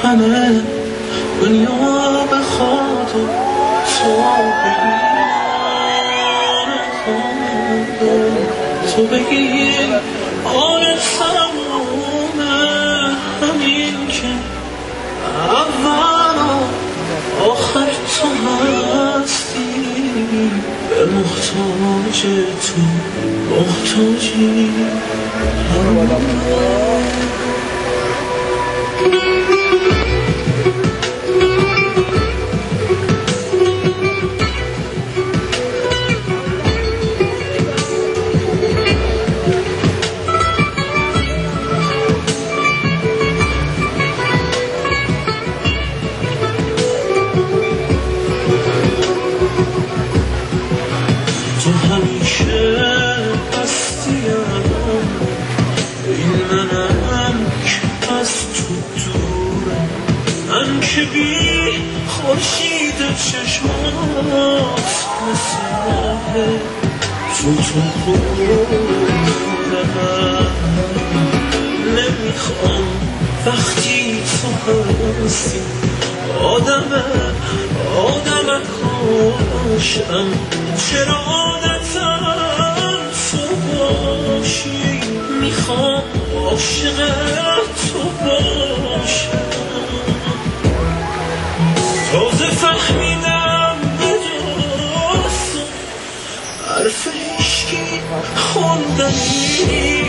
همه دنیا بخواد و تو بگی آره تمومه، همین که اول و آخر تو هستی، به محتاج تو محتاجی. تو همیشه هستیم، این منم که از تو دورم، من که بی خورشید چشمات مثل ماه تو خودم. نمیخوام وقتی تو هستی آدم کاشم، چرا عادتم تو باشی، میخوام عاشق تو باشم. تازه فهمیدم بدون حرف عشقی خوندنی